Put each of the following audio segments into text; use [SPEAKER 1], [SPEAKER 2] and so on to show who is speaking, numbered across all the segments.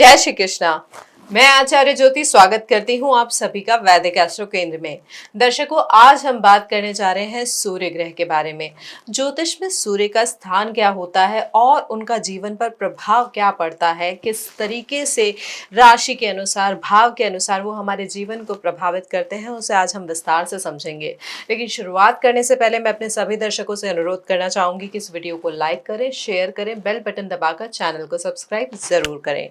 [SPEAKER 1] जय श्री कृष्णा। मैं आचार्य ज्योति स्वागत करती हूँ आप सभी का वैदिक एस्ट्रो केंद्र में। दर्शकों, आज हम बात करने जा रहे हैं सूर्य ग्रह के बारे में। ज्योतिष में सूर्य का स्थान क्या होता है और उनका जीवन पर प्रभाव क्या पड़ता है, किस तरीके से राशि के अनुसार, भाव के अनुसार वो हमारे जीवन को प्रभावित करते हैं, उसे आज हम विस्तार से समझेंगे। लेकिन शुरुआत करने से पहले मैं अपने सभी दर्शकों से अनुरोध करना चाहूंगी कि इस वीडियो को लाइक करें, शेयर करें, बेल बटन दबाकर चैनल को सब्सक्राइब जरूर करें।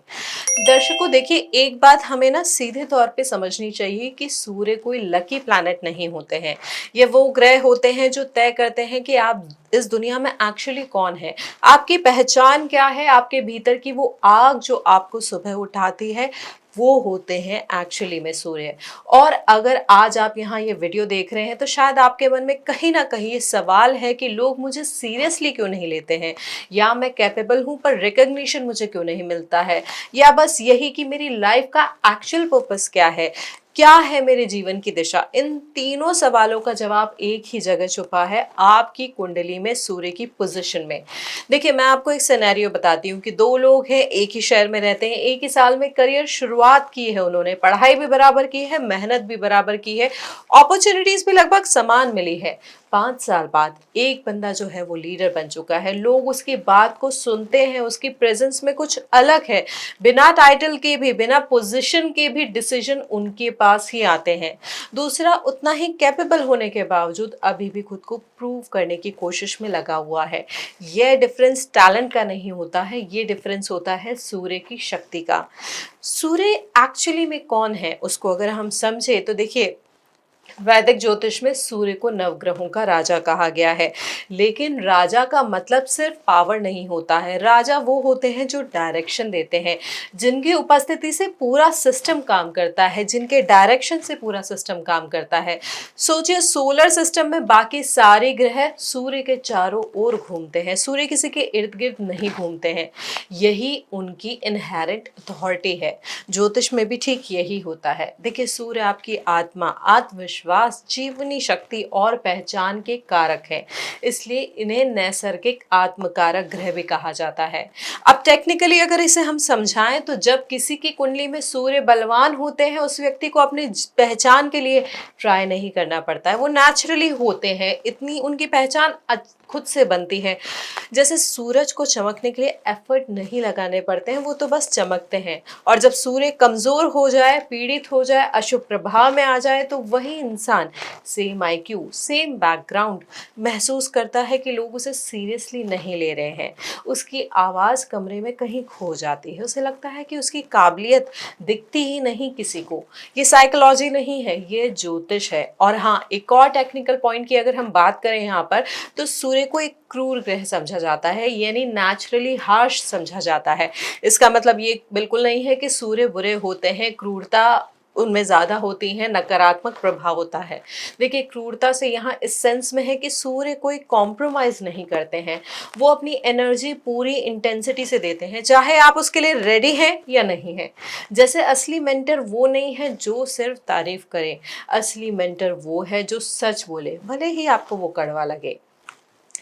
[SPEAKER 1] दर्शकों देखिए, एक बात हमें ना सीधे तौर पे समझनी चाहिए कि सूर्य कोई लकी प्लैनेट नहीं होते हैं। ये वो ग्रह होते हैं जो तय करते हैं कि आप इस दुनिया में एक्चुअली कौन है, आपकी पहचान क्या है, आपके भीतर की वो आग जो आपको सुबह उठाती है, वो होते हैं एक्चुअली में सूर्य। और अगर आज आप यहाँ ये वीडियो देख रहे हैं तो शायद आपके मन में कहीं ना कहीं ये सवाल है कि लोग मुझे सीरियसली क्यों नहीं लेते हैं, या मैं कैपेबल हूँ पर रिकग्निशन मुझे क्यों नहीं मिलता है, या बस यही कि मेरी लाइफ का एक्चुअल पर्पस क्या है मेरे जीवन की दिशा। इन तीनों सवालों का जवाब एक ही जगह छुपा है, आपकी कुंडली में सूर्य की पोजीशन में। देखिए, मैं आपको एक सिनेरियो बताती हूँ कि दो लोग हैं, एक ही शहर में रहते हैं, एक ही साल में करियर शुरुआत की है, उन्होंने पढ़ाई भी बराबर की है, मेहनत भी बराबर की है, अपॉर्चुनिटीज भी लगभग समान मिली है। 5 साल बाद एक बंदा जो है वो लीडर बन चुका है, लोग उसकी बात को सुनते हैं, उसकी प्रेजेंस में कुछ अलग है, बिना टाइटल के भी, बिना पोजीशन के भी डिसीजन उनके पास ही आते हैं। दूसरा उतना ही कैपेबल होने के बावजूद अभी भी खुद को प्रूव करने की कोशिश में लगा हुआ है। यह डिफरेंस टैलेंट का नहीं होता है, ये डिफरेंस होता है सूर्य की शक्ति का। सूर्य एक्चुअली में कौन है उसको अगर हम समझे तो देखिए, वैदिक ज्योतिष में सूर्य को नवग्रहों का राजा कहा गया है। लेकिन राजा का मतलब सिर्फ पावर नहीं होता है। राजा वो होते हैं जो डायरेक्शन देते हैं, जिनकी उपस्थिति से पूरा सिस्टम काम करता है, जिनके डायरेक्शन से पूरा सिस्टम काम करता है। सोचिए, सोलर सिस्टम में बाकी सारे ग्रह सूर्य के चारों ओर घूमते हैं, सूर्य किसी के इर्द गिर्द नहीं घूमते हैं। यही उनकी इनहेरेंट अथॉरिटी है। ज्योतिष में भी ठीक यही होता है। देखिए, सूर्य आपकी आत्मा, आत्मविश्वास, जीवनी शक्ति और पहचान के कारक है, इसलिए इन्हें नैसर्गिक आत्मकारक ग्रह भी कहा जाता है। अब टेक्निकली अगर इसे हम समझाएं तो जब किसी की कुंडली में सूर्य बलवान होते हैं, उस व्यक्ति को अपनी पहचान के लिए ट्राई नहीं करना पड़ता है, वो नेचुरली होते हैं, इतनी उनकी पहचान खुद से बनती है। जैसे सूरज को चमकने के लिए एफर्ट नहीं लगाने पड़ते हैं, वो तो बस चमकते हैं। और जब सूर्य कमजोर हो जाए, पीड़ित हो जाए, अशुभ प्रभाव में आ जाए, तो वही इंसान सेम आईक्यू, सेम बैकग्राउंड महसूस करता है कि लोग उसे सीरियसली नहीं ले रहे हैं। उसकी आवाज़ कमरे में कहीं खो जाती है, उसे लगता है कि उसकी काबिलियत दिखती ही नहीं किसी को। ये साइकोलॉजी नहीं है, ये ज्योतिष है। और हाँ, एक और टेक्निकल पॉइंट की अगर हम बात करें यहाँ पर, तो सूर्य को एक क्रूर ग्रह समझा जाता है, यानी नेचुरली हार्श समझा जाता है। इसका मतलब ये बिल्कुल नहीं है कि सूर्य बुरे होते हैं, क्रूरता उनमें ज्यादा होती है, नकारात्मक प्रभाव होता है। देखिए, क्रूरता से यहाँ इस सेंस में है कि सूर्य कोई कॉम्प्रोमाइज नहीं करते हैं, वो अपनी एनर्जी पूरी इंटेंसिटी से देते हैं, चाहे आप उसके लिए रेडी हैं या नहीं हैं। जैसे असली मेंटर वो नहीं है जो सिर्फ तारीफ करे, असली मेंटर वो है जो सच बोले, भले ही आपको वो कड़वा लगे।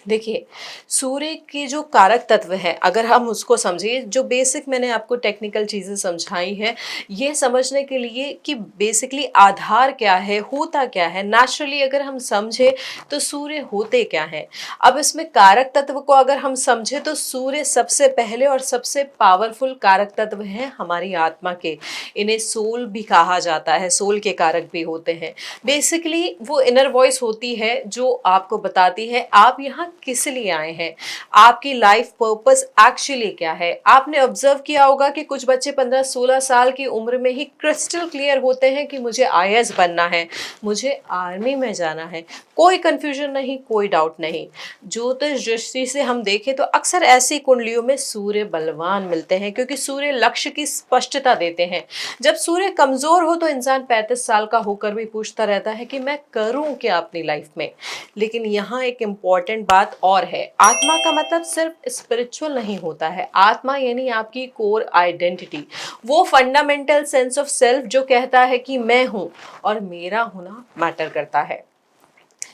[SPEAKER 1] देखिए, सूर्य की जो कारक तत्व है, अगर हम उसको समझिए, जो बेसिक मैंने आपको टेक्निकल चीज़ें समझाई हैं, ये समझने के लिए कि बेसिकली आधार क्या है, होता क्या है, नेचुरली अगर हम समझे तो सूर्य होते क्या हैं। अब इसमें कारक तत्व को अगर हम समझे तो सूर्य सबसे पहले और सबसे पावरफुल कारक तत्व है हमारी आत्मा के। इन्हें सोल भी कहा जाता है, सोल के कारक भी होते हैं। बेसिकली वो इनर वॉइस होती है जो आपको बताती है आप यहाँ किस लिए आए हैं, आपकी लाइफ पर्पस एक्चुअली क्या है। आपने ऑब्जर्व किया होगा कि कुछ बच्चे 15-16 साल की उम्र में ही क्रिस्टल क्लियर होते हैं कि मुझे आईएएस बनना है, मुझे आर्मी में जाना है, कोई कंफ्यूजन नहीं, कोई डाउट नहीं। ज्योतिष दृष्टि से हम देखें तो अक्सर ऐसी कुंडलियों में सूर्य बलवान मिलते हैं, क्योंकि सूर्य लक्ष्य की स्पष्टता देते हैं। जब सूर्य कमजोर हो तो इंसान 35 साल का होकर भी पूछता रहता है कि मैं करूं क्या अपनी लाइफ में। लेकिन यहाँ एक इम्पॉर्टेंट बात और है, आत्मा का मतलब सिर्फ स्पिरिचुअल नहीं होता है। आत्मा यानी आपकी कोर आइडेंटिटी, वो फंडामेंटल सेंस ऑफ सेल्फ जो कहता है कि मैं हूं और मेरा होना मैटर करता है।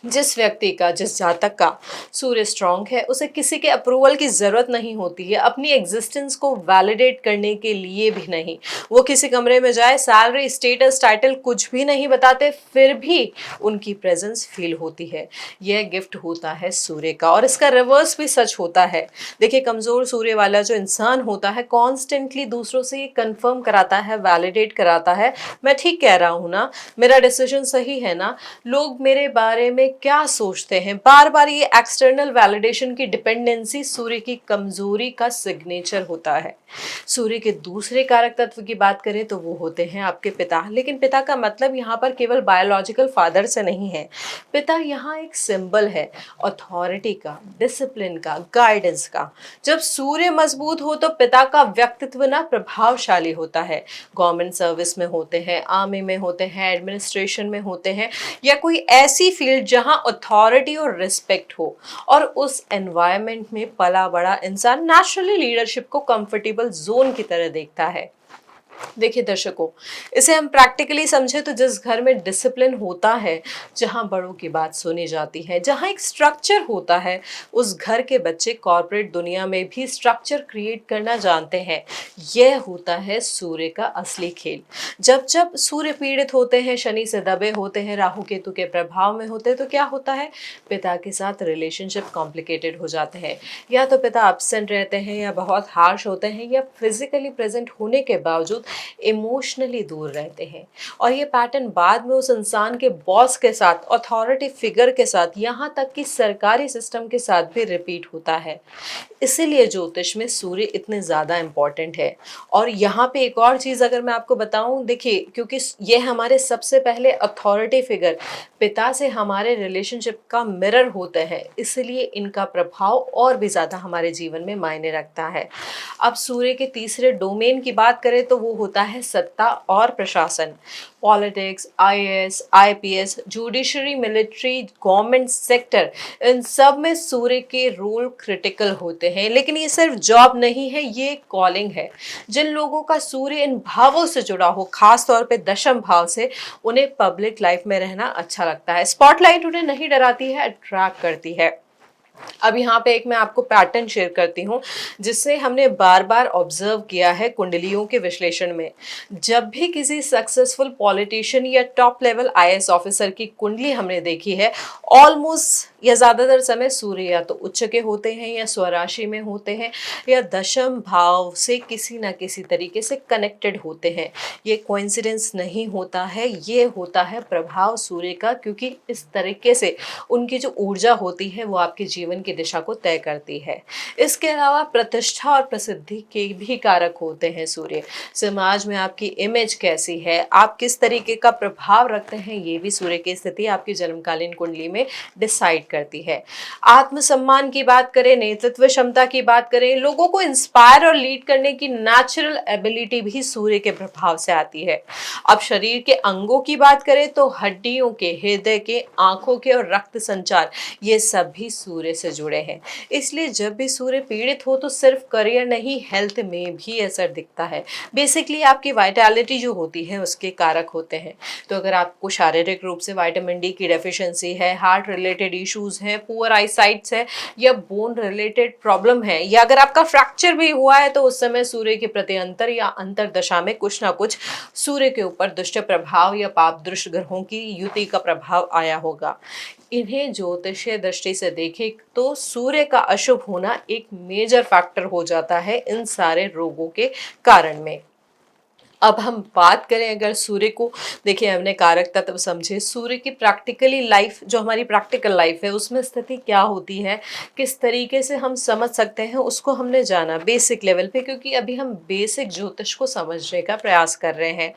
[SPEAKER 1] जिस व्यक्ति का, जिस जातक का सूर्य स्ट्रांग है, उसे किसी के अप्रूवल की ज़रूरत नहीं होती है, अपनी एग्जिस्टेंस को वैलिडेट करने के लिए भी नहीं। वो किसी कमरे में जाए, सैलरी, स्टेटस, टाइटल कुछ भी नहीं बताते, फिर भी उनकी प्रेजेंस फील होती है। यह गिफ्ट होता है सूर्य का, और इसका रिवर्स भी सच होता है। देखिए, कमज़ोर सूर्य वाला जो इंसान होता है, कॉन्स्टेंटली दूसरों से ये कन्फर्म कराता है, वैलिडेट कराता है, मैं ठीक कह रहा हूँ ना, मेरा डिसीजन सही है ना, लोग मेरे बारे में क्या सोचते हैं। बार बार ये एक्सटर्नल वैलिडेशन की डिपेंडेंसी सूर्य की कमजोरी का सिग्नेचर होता है। सूर्य के दूसरे कारक तत्व की बात करें तो वो होते हैं आपके पिता। लेकिन पिता का मतलब यहाँ पर केवल बायोलॉजिकल फादर से नहीं है। पिता यहाँ एक सिंबल है अथॉरिटी का, डिसिप्लिन का, गाइडेंस का। जब सूर्य मजबूत हो तो पिता का व्यक्तित्व ना प्रभावशाली होता है। गवर्नमेंट सर्विस में होते हैं, आर्मी में होते हैं, एडमिनिस्ट्रेशन में होते हैं, या कोई ऐसी फील्ड जहां अथॉरिटी और रिस्पेक्ट हो, और उस एनवायरनमेंट में पला बड़ा इंसान नेचुरली लीडरशिप को कंफर्टेबल जोन की तरह देखता है। देखिए दर्शकों, इसे हम प्रैक्टिकली समझे तो जिस घर में डिसिप्लिन होता है, जहां बड़ों की बात सुनी जाती है, जहां एक स्ट्रक्चर होता है, उस घर के बच्चे कॉर्पोरेट दुनिया में भी स्ट्रक्चर क्रिएट करना जानते हैं। यह होता है सूर्य का असली खेल। जब जब सूर्य पीड़ित होते हैं, शनि से दबे होते हैं, राहु केतु के प्रभाव में होते हैं, तो क्या होता है, पिता के साथ रिलेशनशिप कॉम्प्लिकेटेड हो जाते हैं। या तो पिता एब्सेंट रहते हैं, या बहुत हार्श होते हैं, या फिजिकली प्रेजेंट होने के बावजूद इमोशनली दूर रहते हैं। और ये पैटर्न बाद में उस इंसान के बॉस के साथ, अथॉरिटी फिगर के साथ, यहाँ तक कि सरकारी सिस्टम के साथ भी रिपीट होता है। इसीलिए ज्योतिष में सूर्य इतने ज़्यादा इम्पॉर्टेंट है। और यहाँ पे एक और चीज़ अगर मैं आपको बताऊँ, देखिए, क्योंकि ये हमारे सबसे पहले अथॉरिटी फिगर, पिता से हमारे रिलेशनशिप का मिरर होते हैं, इसलिए इनका प्रभाव और भी ज़्यादा हमारे जीवन में मायने रखता है। अब सूर्य के तीसरे डोमेन की बात करें तो वो होता है सत्ता और प्रशासन। Politics, IAS, IPS, judiciary, military, government sector, इन सब में सूर्य के रोल क्रिटिकल होते हैं। लेकिन ये सिर्फ जॉब नहीं है, ये कॉलिंग है। जिन लोगों का सूर्य इन भावों से जुड़ा हो, खास तौर पे दशम भाव से, उन्हें पब्लिक लाइफ में रहना अच्छा लगता है। स्पॉटलाइट उन्हें नहीं डराती है, अट्रैक्ट करती है। अब यहाँ पे एक मैं आपको पैटर्न शेयर करती हूँ, जिससे हमने बार बार ऑब्जर्व किया है कुंडलियों के विश्लेषण में। जब भी किसी सक्सेसफुल पॉलिटिशियन या टॉप लेवल आईएएस ऑफिसर की कुंडली हमने देखी है, ऑलमोस्ट या ज़्यादातर समय सूर्य या तो उच्च के होते हैं, या स्वराशि में होते हैं, या दशम भाव से किसी ना किसी तरीके से कनेक्टेड होते हैं। ये कोइंसिडेंस नहीं होता है, ये होता है प्रभाव सूर्य का, क्योंकि इस तरीके से उनकी जो ऊर्जा होती है वो आपके जीवन की दिशा को तय करती है। इसके अलावा प्रतिष्ठा और प्रसिद्धि के भी कारक होते हैं सूर्य। समाज में आपकी इमेज कैसी है, आप किस तरीके का प्रभाव रखते हैं, ये भी सूर्य की स्थिति आपकी जन्मकालीन कुंडली में डिसाइड करती है। आत्मसम्मान की बात करें, नेतृत्व क्षमता की बात करें, लोगों को इंस्पायर और लीड करने की नेचुरल एबिलिटी भी सूर्य के प्रभाव से आती है। अब शरीर के अंगों की बात करें तो हड्डियों के, हृदय के, आंखों के और रक्त संचार, ये सब भी सूर्य से जुड़े हैं। इसलिए जब भी सूर्य पीड़ित हो तो सिर्फ करियर नहीं, हेल्थ में भी असर दिखता है। बेसिकली आपकी वाइटैलिटी जो होती है उसके कारक होते हैं। तो अगर आपको शारीरिक रूप से विटामिन डी की डेफिशिएंसी है, हार्ट रिलेटेड इश्यूज हैं, पुअर आई साइट्स है, या बोन रिलेटेड प्रॉब्लम है, या अगर आपका फ्रैक्चर भी हुआ है, तो उस समय सूर्य के प्रति अंतर या अंतर दशा में कुछ ना कुछ सूर्य के ऊपर दुष्ट प्रभाव या पाप दृष्ट ग्रहों की युति का प्रभाव आया होगा। इन्हें ज्योतिषीय दृष्टि से देखें तो सूर्य का अशुभ होना एक मेजर फैक्टर हो जाता है इन सारे रोगों के कारण में। अब हम बात करें अगर सूर्य को, देखिए हमने कारक तत्व समझे, सूर्य की प्रैक्टिकली लाइफ, जो हमारी प्रैक्टिकल लाइफ है उसमें स्थिति क्या होती है, किस तरीके से हम समझ सकते हैं, उसको हमने जाना बेसिक लेवल पे, क्योंकि अभी हम बेसिक ज्योतिष को समझने का प्रयास कर रहे हैं।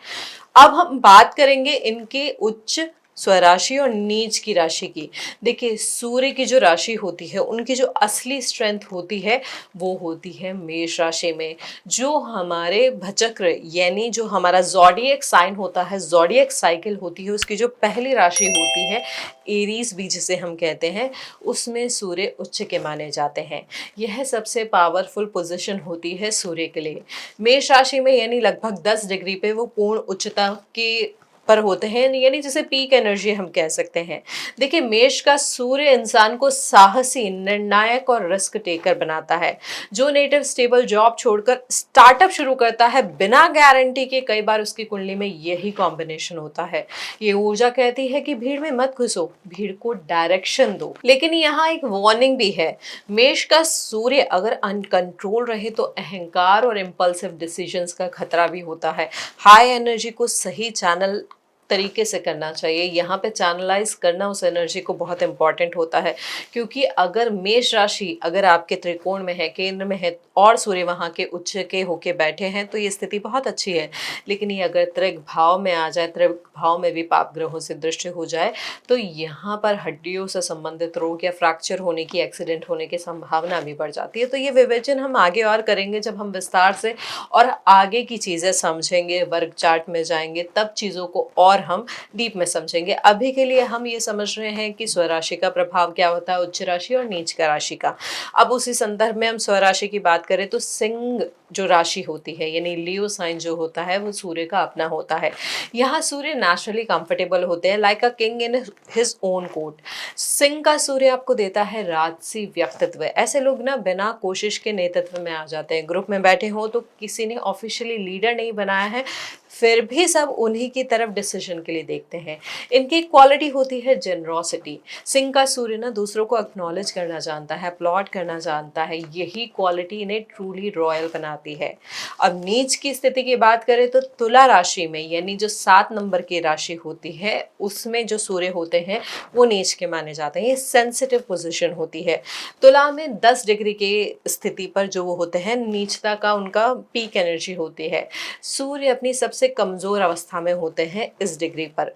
[SPEAKER 1] अब हम बात करेंगे इनके उच्च, स्वराशि और नीच की राशि की। देखिए, सूर्य की जो राशि होती है, उनकी जो असली स्ट्रेंथ होती है वो होती है मेष राशि में। जो हमारे भचक्र, यानी जो हमारा ज़ोडिएक साइन होता है, ज़ोडिएक साइकिल होती है, उसकी जो पहली राशि होती है एरीज भी जिसे हम कहते हैं, उसमें सूर्य उच्च के माने जाते हैं। यह सबसे पावरफुल पोजीशन होती है सूर्य के लिए। मेष राशि में यानी लगभग 10 डिग्री पे वो पूर्ण उच्चता के पर होते हैं, यानी जिसे पीक एनर्जी हम कह सकते हैं। देखिए, मेष का सूर्य इंसान को साहसी, निर्णायक और रिस्क टेकर बनाता है। जो नेटिव स्टेबल जॉब छोड़कर स्टार्टअप शुरू करता है बिना गारंटी के, कई बार उसकी कुंडली में यही कॉम्बिनेशन होता है। ये ऊर्जा कहती है कि भीड़ में मत घुसो, भीड़ को डायरेक्शन दो। लेकिन यहाँ एक वार्निंग भी है। मेष का सूर्य अगर अनकंट्रोल रहे तो अहंकार और इम्पल्सिव डिसीजंस का खतरा भी होता है। हाई एनर्जी को सही चैनल तरीके से करना चाहिए। यहाँ पे चैनलाइज करना उस एनर्जी को बहुत इंपॉर्टेंट होता है, क्योंकि अगर मेष राशि अगर आपके त्रिकोण में है, केंद्र में है और सूर्य वहाँ के उच्च के होके बैठे हैं तो ये स्थिति बहुत अच्छी है। लेकिन ये अगर त्रिक भाव में आ जाए, त्रिक भाव में भी पाप ग्रहों से दृष्टि हो जाए, तो यहाँ पर हड्डियों से संबंधित रोग या फ्रैक्चर होने की, एक्सीडेंट होने की संभावना भी बढ़ जाती है। तो ये विवेचन हम आगे और करेंगे जब हम विस्तार से और आगे की चीज़ें समझेंगे, वर्ग चार्ट में जाएंगे, तब चीज़ों को और हम डीप में समझेंगे। अभी के लिए हम ये समझ रहे हैं कि स्वराशि का प्रभाव क्या होता है, उच्च राशि और नीच का राशि का। अब उसी संदर्भ में हम स्वराशि की बात करें तो सिंह जो राशि होती है, यानी लियो साइन जो होता है, वो सूर्य का अपना होता है। यहाँ सूर्य नेचुरली कंफर्टेबल होते हैं, like a king in his own court. Singh का सूर्य आपको देता है राजसी व्यक्तित्व। ऐसे लोग ना बिना कोशिश के नेतृत्व में आ जाते हैं। ग्रुप में बैठे हो तो किसी ने ऑफिशियली लीडर नहीं बनाया है, फिर भी सब उन्हीं की तरफ डिसीजन के लिए देखते हैं। इनकी क्वालिटी होती है जेनरोसिटी। सिंह का सूर्य ना दूसरों को एक्नॉलेज करना जानता है, अपलॉड करना जानता है। यही क्वालिटी इन्हें ट्रूली रॉयल बनाती है। अब नीच की स्थिति की बात करें तो तुला राशि में, यानी जो 7 नंबर की राशि होती है, उसमें जो सूर्य होते हैं वो नीच के माने जाते हैं। ये सेंसिटिव पोजीशन होती है। तुला में 10 डिग्री की स्थिति पर जो वो होते हैं, नीचता का उनका पीक एनर्जी होती है। सूर्य अपनी सबसे कमजोर अवस्था में होते हैं इस डिग्री पर।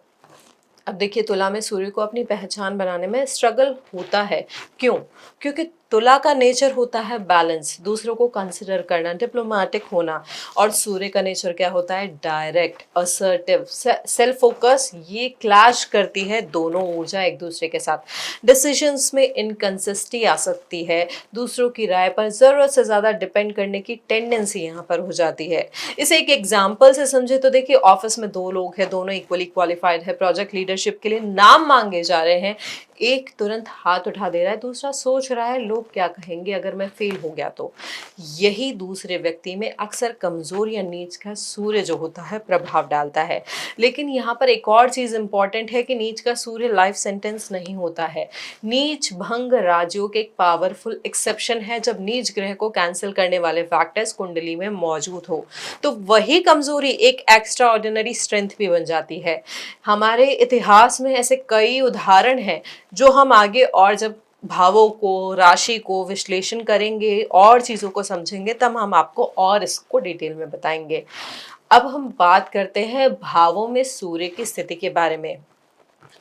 [SPEAKER 1] अब देखिए, तुला में सूर्य को अपनी पहचान बनाने में स्ट्रगल होता है। क्यों? क्योंकि तुला का नेचर होता है बैलेंस, दूसरों को कंसिडर करना, डिप्लोमेटिक होना। और सूर्य का नेचर क्या होता है? Direct, assertive, self focus. ये क्लैश करती है दोनों ऊर्जा एक दूसरे के साथ। डिसीजंस में इनकंसिस्टेंसी आ सकती है, दूसरों की राय पर ज़रूरत से ज़्यादा डिपेंड करने की टेंडेंसी यहाँ पर हो जाती है। इसे एक एग्जाम्पल से समझे तो देखिए, ऑफिस में 2 लोग हैं, दोनों इक्वली क्वालिफाइड है, प्रोजेक्ट लीडरशिप के लिए नाम मांगे जा रहे हैं। एक तुरंत हाथ उठा दे रहा है, दूसरा सोच रहा है लोग क्या कहेंगे अगर मैं फेल हो गया तो। यही दूसरे व्यक्ति में अक्सर कमजोर या नीच का सूर्य जो होता है प्रभाव डालता है। लेकिन यहाँ पर एक और चीज इंपॉर्टेंट है कि नीच का सूर्य लाइफ सेंटेंस नहीं होता है। नीच भंग राजयोग एक पावरफुल एक्सेप्शन है, जब नीच ग्रह को कैंसिल करने वाले फैक्टर्स कुंडली में मौजूद हो, तो वही कमजोरी एक एक्स्ट्रा ऑर्डिनरी स्ट्रेंथ भी बन जाती है। हमारे इतिहास में ऐसे कई उदाहरण हैं जो हम आगे और जब भावों को, राशि को विश्लेषण करेंगे और चीज़ों को समझेंगे, तब हम आपको और इसको डिटेल में बताएंगे। अब हम बात करते हैं भावों में सूर्य की स्थिति के बारे में।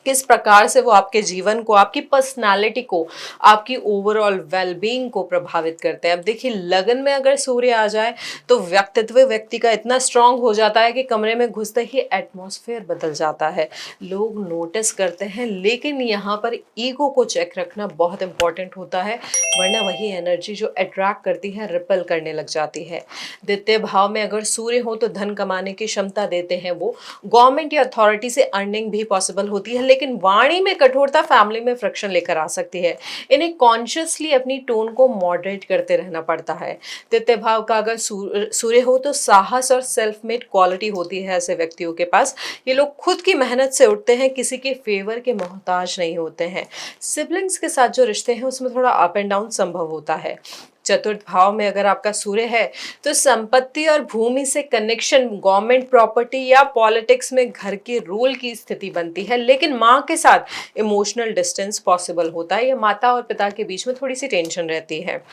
[SPEAKER 1] किस प्रकार से वो आपके जीवन को, आपकी पर्सनालिटी को, आपकी ओवरऑल वेलबींग को प्रभावित करते हैं। अब देखिए, लगन में अगर सूर्य आ जाए तो व्यक्तित्व व्यक्ति का इतना स्ट्रांग हो जाता है कि कमरे में घुसते ही एटमॉस्फेयर बदल जाता है, लोग नोटिस करते हैं। लेकिन यहाँ पर ईगो को चेक रखना बहुत इंपॉर्टेंट होता है, वरना वही एनर्जी जो अट्रैक्ट करती है रिपेल करने लग जाती है। द्वितीय भाव में अगर सूर्य हो तो धन कमाने की क्षमता देते हैं वो, गवर्नमेंट या अथॉरिटी से अर्निंग भी पॉसिबल होती है। लेकिन वाणी में कठोरता फैमिली में फ्रिक्शन लेकर आ सकती है। इन्हें कॉन्शियसली अपनी टोन को मॉडरेट करते रहना पड़ता है। तृतीय भाव का अगर सूर्य हो तो साहस और सेल्फ मेड क्वालिटी होती है ऐसे व्यक्तियों के पास। ये लोग खुद की मेहनत से उठते हैं, किसी के फेवर के मोहताज नहीं होते हैं। सिबलिंग्स के साथ जो रिश्ते हैं उसमें थोड़ा अप एंड डाउन संभव होता है। चतुर्थ भाव में अगर आपका सूर्य है तो संपत्ति और भूमि से कनेक्शन, गवर्नमेंट प्रॉपर्टी या पॉलिटिक्स में घर के रोल की स्थिति बनती है। लेकिन माँ के साथ इमोशनल डिस्टेंस पॉसिबल होता है, या माता और पिता के बीच में थोड़ी सी टेंशन रहती है।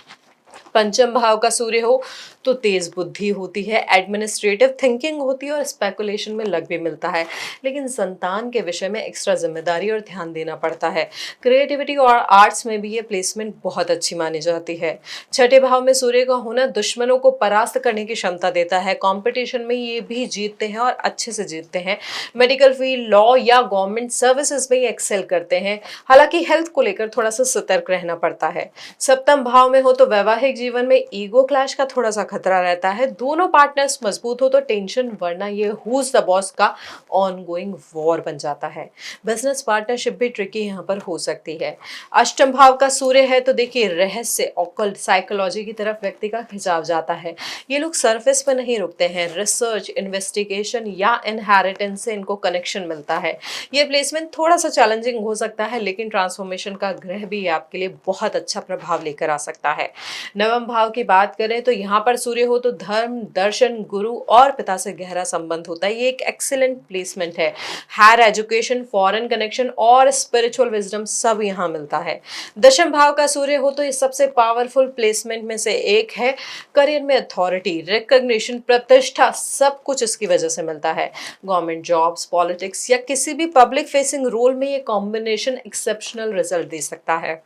[SPEAKER 1] पंचम भाव का सूर्य हो तो तेज बुद्धि होती है, एडमिनिस्ट्रेटिव थिंकिंग होती है और स्पेकुलेशन में लग भी मिलता है। लेकिन संतान के विषय में एक्स्ट्रा जिम्मेदारी और ध्यान देना पड़ता है। क्रिएटिविटी और आर्ट्स में भी ये प्लेसमेंट बहुत अच्छी मानी जाती है। छठे भाव में सूर्य का होना दुश्मनों को परास्त करने की क्षमता देता है। कंपटीशन में ये भी जीतते हैं और अच्छे से जीतते हैं। मेडिकल फील्ड, लॉ या गवर्नमेंट सर्विसेज में ये एक्सेल करते हैं। हालांकि हेल्थ को लेकर थोड़ा सा सतर्क रहना पड़ता है। सप्तम भाव में हो तो वैवाहिक वैवाहिक जीवन में ईगो क्लैश का थोड़ा सा खतरा रहता है। दोनों पार्टनर्स मजबूत हो तो टेंशन, वरना ये हुज द बॉस का ऑनगोइंग वॉर बन जाता है। बिजनेस पार्टनरशिप भी ट्रिकी यहाँ पर हो सकती है। अष्टम भाव का सूर्य है तो देखिए रहस्य, ऑकल्ट, साइकोलॉजी की तरफ व्यक्ति का खिंचाव जाता है। ये लोग सरफेस पर नहीं रुकते हैं, रिसर्च, इन्वेस्टिगेशन या इनहेरिटेंस से इनको कनेक्शन मिलता है। ये प्लेसमेंट थोड़ा सा चैलेंजिंग हो सकता है, लेकिन ट्रांसफॉर्मेशन का ग्रह भी आपके लिए बहुत अच्छा प्रभाव लेकर आ सकता है। नवम भाव की बात करें तो यहाँ पर सूर्य हो तो धर्म, दर्शन, गुरु और पिता से गहरा संबंध होता है। ये एक एक्सीलेंट प्लेसमेंट है। हायर एजुकेशन, फॉरेन कनेक्शन और स्पिरिचुअल विजडम सब यहाँ मिलता है। दशम भाव का सूर्य हो तो ये सबसे पावरफुल प्लेसमेंट में से एक है। करियर में अथॉरिटी, रिकॉग्निशन, प्रतिष्ठा सब कुछ इसकी वजह से मिलता है। गवर्नमेंट जॉब्स, पॉलिटिक्स या किसी भी पब्लिक फेसिंग रोल में ये कॉम्बिनेशन एक्सेप्शनल रिजल्ट दे सकता है।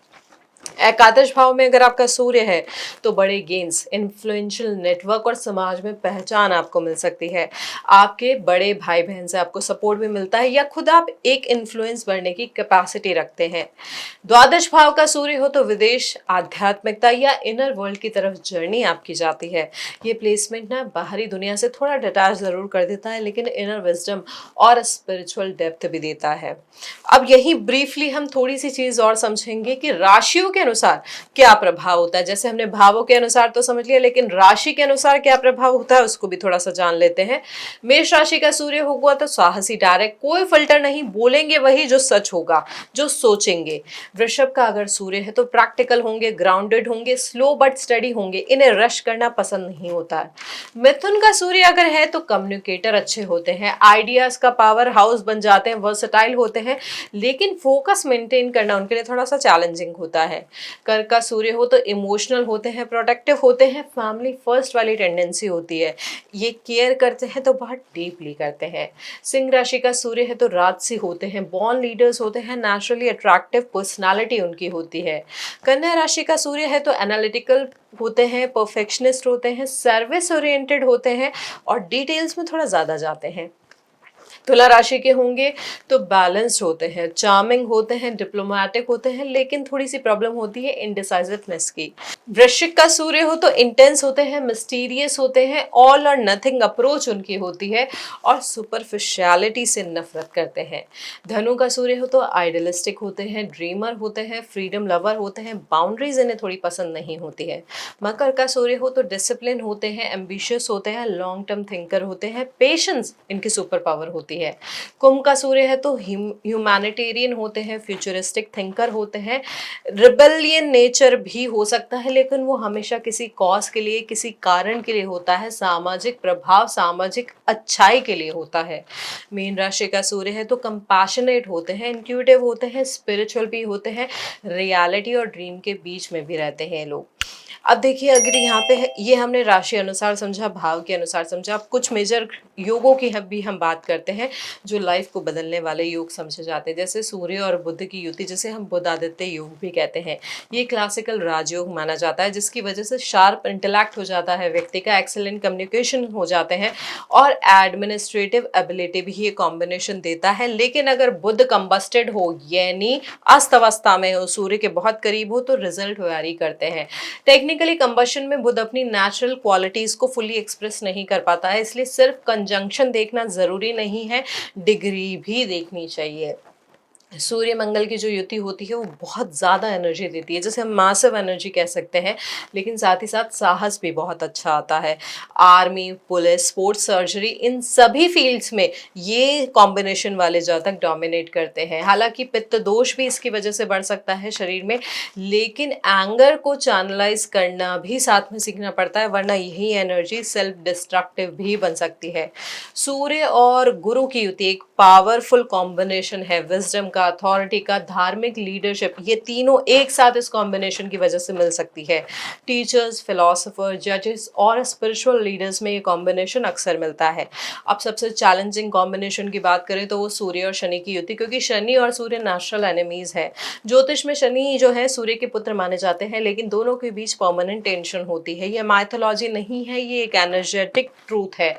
[SPEAKER 1] एकादश भाव में अगर आपका सूर्य है तो बड़े गेन्स, इन्फ्लुएंशियल नेटवर्क और समाज में पहचान आपको मिल सकती है। आपके बड़े भाई बहन से आपको सपोर्ट भी मिलता है या खुद आप एक इन्फ्लुएंस बढ़ने की कैपेसिटी रखते हैं। द्वादश भाव का सूर्य हो तो विदेश, आध्यात्मिकता या इनर वर्ल्ड की तरफ जर्नी आपकी जाती है। ये प्लेसमेंट ना बाहरी दुनिया से थोड़ा डिटैच जरूर कर देता है, लेकिन इनर विजडम और स्पिरिचुअल डेप्थ भी देता है। अब यही ब्रीफली हम थोड़ी सी चीज और समझेंगे कि राशियों के अनुसार क्या प्रभाव होता है। जैसे हमने भावों के अनुसार तो समझ लिया, लेकिन राशि के अनुसार क्या प्रभाव होता है उसको भी थोड़ा सा जान लेते हैं। मेष राशि का सूर्य होगा तो साहसी, डायरेक्ट, कोई फिल्टर नहीं, बोलेंगे वही जो सच होगा, जो सोचेंगे। वृषभ का अगर सूर्य है तो प्रैक्टिकल होंगे, ग्राउंडेड होंगे, स्लो बट स्टडी होंगे, इन्हें रश करना पसंद नहीं होता है। मिथुन का सूर्य अगर है तो कम्युनिकेटर अच्छे होते हैं, आइडियाज का पावर हाउस बन जाते हैं, वर्सटाइल होते हैं, लेकिन फोकस मेंटेन करना उनके लिए थोड़ा सा चैलेंजिंग होता है। कर्क का सूर्य हो तो इमोशनल होते हैं, प्रोटेक्टिव होते हैं, फैमिली फर्स्ट वाली टेंडेंसी होती है। ये केयर करते हैं तो बहुत डीपली करते हैं। सिंह राशि का सूर्य है तो राजसी होते हैं, बॉर्न लीडर्स होते हैं, नेचुरली अट्रैक्टिव पर्सनालिटी उनकी होती है। कन्या राशि का सूर्य है तो एनालिटिकल होते हैं, परफेक्शनिस्ट होते हैं, सर्विस ओरिएंटेड होते हैं और डिटेल्स में थोड़ा ज्यादा जाते हैं। तुला राशि के होंगे तो बैलेंस्ड होते हैं, चार्मिंग होते हैं, डिप्लोमेटिक होते हैं, लेकिन थोड़ी सी प्रॉब्लम होती है इंडिसाइसिवनेस की। वृश्चिक का सूर्य हो तो इंटेंस होते हैं, मिस्टीरियस होते हैं, ऑल और नथिंग अप्रोच उनकी होती है और सुपरफिशियलिटी से नफरत करते हैं। धनु का सूर्य हो तो आइडियलिस्टिक होते हैं, ड्रीमर होते हैं, फ्रीडम लवर होते हैं, बाउंड्रीज इन्हें थोड़ी पसंद नहीं होती है। मकर का सूर्य हो तो डिसिप्लिन होते हैं, एम्बिशियस होते हैं, लॉन्ग टर्म थिंकर होते हैं, पेशेंस इनकी सुपर पावर होती है। कुंभ का सूर्य है तो ह्यूमैनिटेरियन होते हैं, फ्यूचरिस्टिक थिंकर होते हैं, रिबेलियन नेचर भी हो सकता है, लेकिन वो हमेशा किसी कॉज के लिए, किसी कारण के लिए होता है, सामाजिक प्रभाव, सामाजिक अच्छाई के लिए होता है। मीन राशि का सूर्य है तो कंपैशनेट होते हैं, इंट्यूटिव होते हैं, स्पिरिचुअल भी होते हैं, रियलिटी और ड्रीम के बीच में भी रहते हैं लोग। अब देखिए, अगर यहाँ पे ये हमने राशि अनुसार समझा, भाव के अनुसार समझा। अब कुछ मेजर योगों की भी हम बात करते हैं जो लाइफ को बदलने वाले योग समझे जाते हैं, जैसे सूर्य और बुध की युति, जिसे हम बुध आदित्य योग भी कहते हैं। ये क्लासिकल राजयोग माना जाता है, जिसकी वजह से शार्प इंटेलेक्ट हो जाता है व्यक्ति का, एक्सेलेंट कम्युनिकेशन हो जाते हैं और एडमिनिस्ट्रेटिव एबिलिटी भी ये कॉम्बिनेशन देता है। लेकिन अगर बुध कंबस्टेड हो, यानी अस्त अवस्था में हो, सूर्य के बहुत करीब हो, तो रिजल्ट वेरी करते हैं। टेक्निकली कंबशन में बुध अपनी नेचुरल क्वालिटीज को फुली एक्सप्रेस नहीं कर पाता है, इसलिए सिर्फ कंजंक्शन देखना जरूरी नहीं है, डिग्री भी देखनी चाहिए। सूर्य मंगल की जो युति होती है वो बहुत ज़्यादा एनर्जी देती है, जैसे हम मासिव एनर्जी कह सकते हैं, लेकिन साथ ही साथ साहस भी बहुत अच्छा आता है। आर्मी, पुलिस, स्पोर्ट्स, सर्जरी, इन सभी फील्ड्स में ये कॉम्बिनेशन वाले जातक डोमिनेट करते हैं। हालांकि पित्त दोष भी इसकी वजह से बढ़ सकता है शरीर में, लेकिन एंगर को चैनलाइज करना भी साथ में सीखना पड़ता है, वरना यही एनर्जी सेल्फ डिस्ट्रक्टिव भी बन सकती है। सूर्य और गुरु की युति एक पावरफुल कॉम्बिनेशन है, विजडम का, अथॉरिटी का, धार्मिक, लीडरशिप, ये तीनों एक साथ इस कॉम्बिनेशन की वजह से मिल सकती है। टीचर्स, फिलोसोफर, जजेस और स्पिरिचुअल लीडर्स में ये कॉम्बिनेशन अक्सर मिलता है। अब सबसे चैलेंजिंग कॉम्बिनेशन की बात करें तो वो सूर्य और शनि की युति, क्योंकि शनि और सूर्य नेचुरल एनिमीज है। ज्योतिष में शनि जो है सूर्य के पुत्र माने जाते हैं, लेकिन दोनों के बीच परमानेंट टेंशन होती है। ये माइथोलॉजी नहीं है, ये एक एनर्जेटिक ट्रूथ है।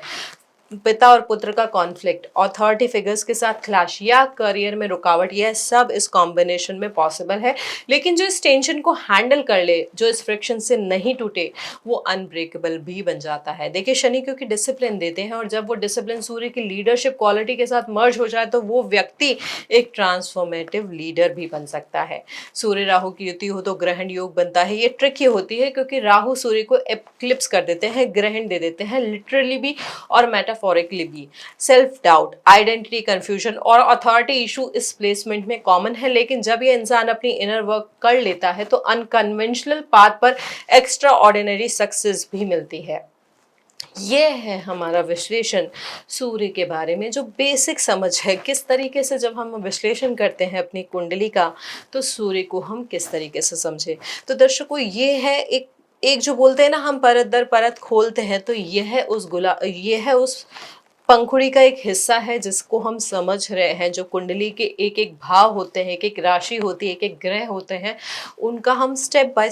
[SPEAKER 1] पिता और पुत्र का कॉन्फ्लिक्ट, अथॉरिटी फिगर्स के साथ क्लैश या करियर में रुकावट, यह सब इस कॉम्बिनेशन में पॉसिबल है। लेकिन जो इस टेंशन को हैंडल कर ले, जो इस फ्रिक्शन से नहीं टूटे, वो अनब्रेकेबल भी बन जाता है। देखिए, शनि क्योंकि डिसिप्लिन देते हैं, और जब वो डिसिप्लिन सूर्य की लीडरशिप क्वालिटी के साथ मर्ज हो जाए तो वो व्यक्ति एक ट्रांसफॉर्मेटिव लीडर भी बन सकता है। सूर्य राहु की युति हो तो ग्रहण योग बनता है। ये ट्रिकी होती है क्योंकि राहु सूर्य को एक्लिप्स कर देते हैं, ग्रहण दे देते हैं, लिटरली भी और मेटाफोरिकली भी। सेल्फ डाउट, आइडेंटिटी कंफ्यूजन और अथॉरिटी इशू इस प्लेसमेंट में कॉमन है। लेकिन जब ये इंसान अपनी इनर वर्क कर लेता है तो अनकन्वेंशनल पाथ पर एक्स्ट्रा ऑर्डिनरी सक्सेस भी मिलती है। ये है हमारा विश्लेषण सूर्य के बारे में, जो बेसिक समझ है किस तरीके से जब हम विश्लेषण करते हैं अपनी कुंडली का, तो सूर्य को हम किस तरीके से समझे। तो दर्शकों, ये है एक एक जो बोलते हैं ना, हम परत दर परत खोलते हैं, तो ये है उस पंखुड़ी का एक हिस्सा है जिसको हम समझ रहे हैं। जो कुंडली के एक एक भाव होते हैं, एक एक राशि होती है, एक एक ग्रह होते हैं, उनका हम स्टेप बाय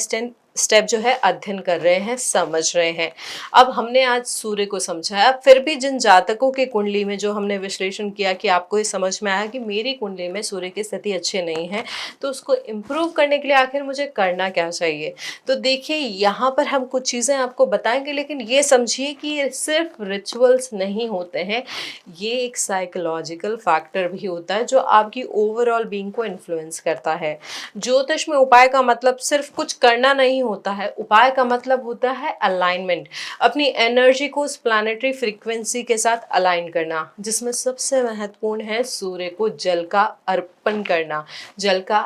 [SPEAKER 1] स्टेप जो है अध्ययन कर रहे हैं, समझ रहे हैं। अब हमने आज सूर्य को समझाया, फिर भी जिन जातकों की कुंडली में जो हमने विश्लेषण किया कि आपको ये समझ में आया कि मेरी कुंडली में सूर्य की स्थिति अच्छी नहीं है, तो उसको इम्प्रूव करने के लिए आखिर मुझे करना क्या चाहिए। तो देखिए, यहाँ पर हम कुछ चीज़ें आपको बताएंगे, लेकिन ये समझिए कि ये सिर्फ रिचुअल्स नहीं होते हैं, ये एक साइकोलॉजिकल फैक्टर भी होता है जो आपकी ओवरऑल बीइंग को इन्फ्लुएंस करता है। ज्योतिष में उपाय का मतलब सिर्फ कुछ करना नहीं होता है, उपाय का मतलब होता है अलाइनमेंट, अपनी एनर्जी को उस प्लैनेटरी फ्रीक्वेंसी के साथ अलाइन करना, जिसमें सबसे महत्वपूर्ण है सूर्य को जल का अर्पण करना, जल का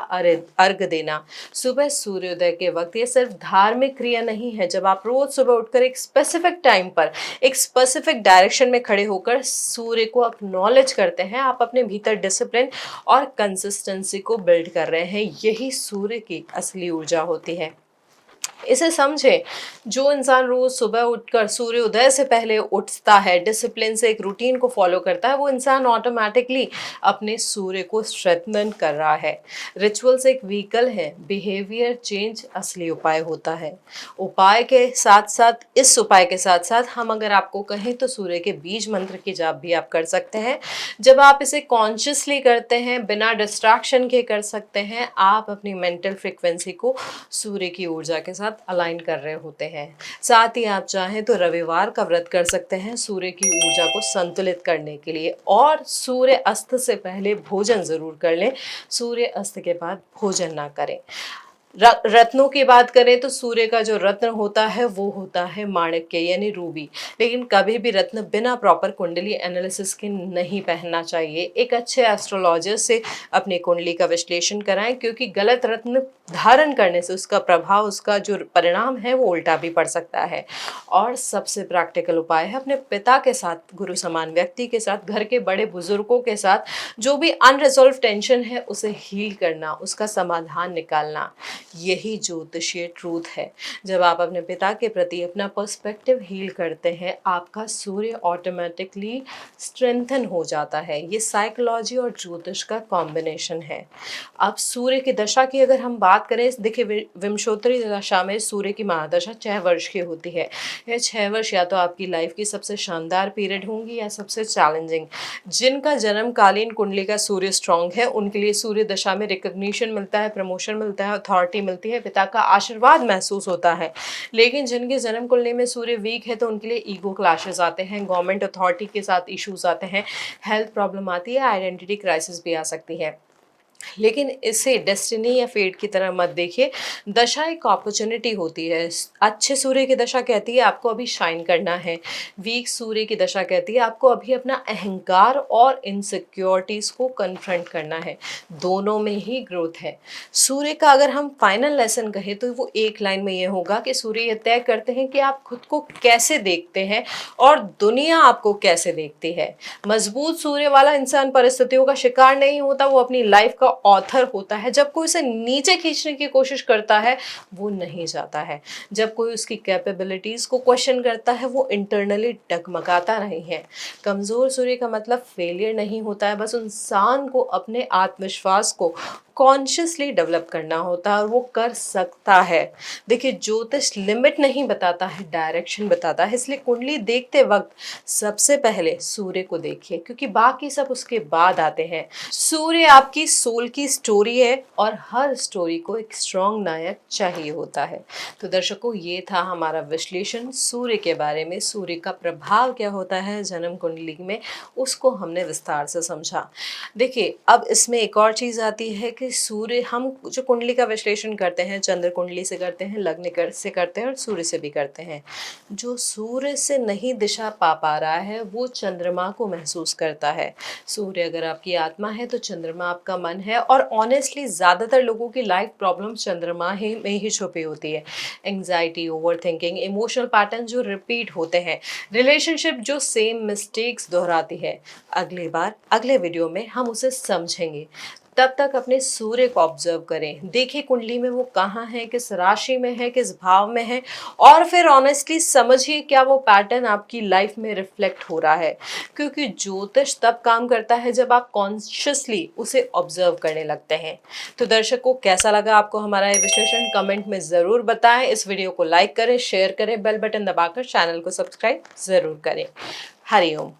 [SPEAKER 1] अर्घ देना सुबह सूर्योदय के वक्त। ये सिर्फ धार्मिक क्रिया नहीं है। जब आप रोज सुबह उठकर एक स्पेसिफिक टाइम पर एक स्पेसिफिक डायरेक्शन में खड़े होकर सूर्य को एक्नॉलेज करते हैं, आप अपने भीतर डिसिप्लिन और कंसिस्टेंसी को बिल्ड कर रहे हैं। यही सूर्य की असली ऊर्जा होती है। इसे समझे, जो इंसान रोज सुबह उठकर सूर्य उदय से पहले उठता है, डिसिप्लिन से एक रूटीन को फॉलो करता है, वो इंसान ऑटोमेटिकली अपने सूर्य को स्ट्रेंथन कर रहा है। रिचुअल्स एक व्हीकल है, बिहेवियर चेंज असली उपाय होता है। इस उपाय के साथ साथ हम अगर आपको कहें तो सूर्य के बीज मंत्र की जाप भी आप कर सकते हैं। जब आप इसे कॉन्शियसली करते हैं, बिना डिस्ट्रैक्शन के कर सकते हैं, आप अपनी मेंटल फ्रिक्वेंसी को सूर्य की ऊर्जा के साथ अलाइन कर रहे होते हैं। साथ ही आप चाहें तो रविवार का व्रत कर सकते हैं सूर्य की ऊर्जा को संतुलित करने के लिए, और सूर्य अस्त से पहले भोजन जरूर कर लें, सूर्य अस्त के बाद भोजन ना करें। रत्नों की बात करें तो सूर्य का जो रत्न होता है वो होता है माणिक्य यानी रूबी। लेकिन कभी भी रत्न बिना प्रॉपर कुंडली एनालिसिस के नहीं पहनना चाहिए। एक अच्छे एस्ट्रोलॉजर से अपनी कुंडली का विश्लेषण कराएं, क्योंकि गलत रत्न धारण करने से उसका प्रभाव, उसका जो परिणाम है वो उल्टा भी पड़ सकता है। और सबसे प्रैक्टिकल उपाय है अपने पिता के साथ, गुरु समान व्यक्ति के साथ, घर के बड़े बुजुर्गों के साथ जो भी अनरिजॉल्व टेंशन है उसे हील करना, उसका समाधान निकालना। यही ज्योतिषीय ट्रूथ है। जब आप अपने पिता के प्रति अपना पर्सपेक्टिव हील करते हैं, आपका सूर्य ऑटोमेटिकली स्ट्रेंथन हो जाता है। ये साइकोलॉजी और ज्योतिष का कॉम्बिनेशन है। अब सूर्य की दशा की अगर हम बात करें, देखिए विंशोत्तरी दशा में सूर्य की महादशा 6 वर्ष की होती है। यह 6 वर्ष या तो आपकी लाइफ की सबसे शानदार पीरियड होंगी या सबसे चैलेंजिंग। जिनका जन्मकालीन कुंडली का सूर्य स्ट्रांग है उनके लिए सूर्य दशा में रिकग्निशन मिलता है, प्रमोशन मिलता है, अथॉरिटी मिलती है, पिता का आशीर्वाद महसूस होता है। लेकिन जिनकी जन्म कुंडली में सूर्य वीक है तो उनके लिए ईगो क्लैशेस आते हैं, गवर्नमेंट अथॉरिटी के साथ इश्यूज आते हैं, हेल्थ प्रॉब्लम आती है, आइडेंटिटी क्राइसिस भी आ सकती है। लेकिन इसे डेस्टिनी या फेट की तरह मत देखिए। दशा एक अपॉर्चुनिटी होती है। अच्छे सूर्य की दशा कहती है आपको अभी शाइन करना है, वीक सूर्य की दशा कहती है आपको अभी अपना अहंकार और इनसिक्योरिटीज को कन्फ्रंट करना है। दोनों में ही ग्रोथ है। सूर्य का अगर हम फाइनल लेसन कहें तो वो एक लाइन में ये होगा कि सूर्य ये तय करते हैं कि आप खुद को कैसे देखते हैं और दुनिया आपको कैसे देखती है। मजबूत सूर्य वाला इंसान परिस्थितियों का शिकार नहीं होता, वो अपनी लाइफ का ऑथर होता है। जब कोई उसे नीचे खींचने की कोशिश करता है वो नहीं जाता है। जब कोई उसकी कैपेबिलिटीज को क्वेश्चन करता है वो इंटरनली डगमगाता नहीं है। कमजोर सूर्य का मतलब फेलियर नहीं होता है, बस इंसान को अपने आत्मविश्वास को कॉन्शियसली डेवलप करना होता है और वो कर सकता है। देखिए, ज्योतिष लिमिट नहीं बताता है, डायरेक्शन बताता है। इसलिए कुंडली देखते वक्त सबसे पहले सूर्य को देखिए, क्योंकि बाकी सब उसके बाद आते हैं। सूर्य आपकी सोल की स्टोरी है और हर स्टोरी को एक स्ट्रॉन्ग नायक चाहिए होता है। तो दर्शकों, ये था हमारा विश्लेषण सूर्य के बारे में। सूर्य का प्रभाव क्या होता है जन्म कुंडली में, उसको हमने विस्तार से समझा। देखिए, अब इसमें एक और चीज़ आती है कि सूर्य, हम जो कुंडली का विश्लेषण करते हैं चंद्र कुंडली से करते हैं, लग्न से करते हैं और सूर्य से भी करते हैं। जो सूर्य से नहीं दिशा पा रहा है वो चंद्रमा को महसूस करता है। सूर्य अगर आपकी आत्मा है तो चंद्रमा आपका मन है। और ऑनेस्टली ज़्यादातर लोगों की लाइफ प्रॉब्लम चंद्रमा ही में ही छुपी होती है। Anxiety, over thinking, emotional pattern जो रिपीट होते हैं, रिलेशनशिप जो सेम मिस्टेक्स दोहराती है। अगली बार अगले वीडियो में हम उसे समझेंगे। तब तक अपने सूर्य को ऑब्जर्व करें, देखिए कुंडली में वो कहाँ है, किस राशि में है, किस भाव में है, और फिर ऑनेस्टली समझिए क्या वो पैटर्न आपकी लाइफ में रिफ्लेक्ट हो रहा है। क्योंकि ज्योतिष तब काम करता है जब आप कॉन्शियसली उसे ऑब्जर्व करने लगते हैं। तो दर्शकों, कैसा लगा आपको हमारा ये विश्लेषण, कमेंट में ज़रूर बताएं। इस वीडियो को लाइक करें, शेयर करें, बेल बटन दबाकर चैनल को सब्सक्राइब ज़रूर करें। हरिओम।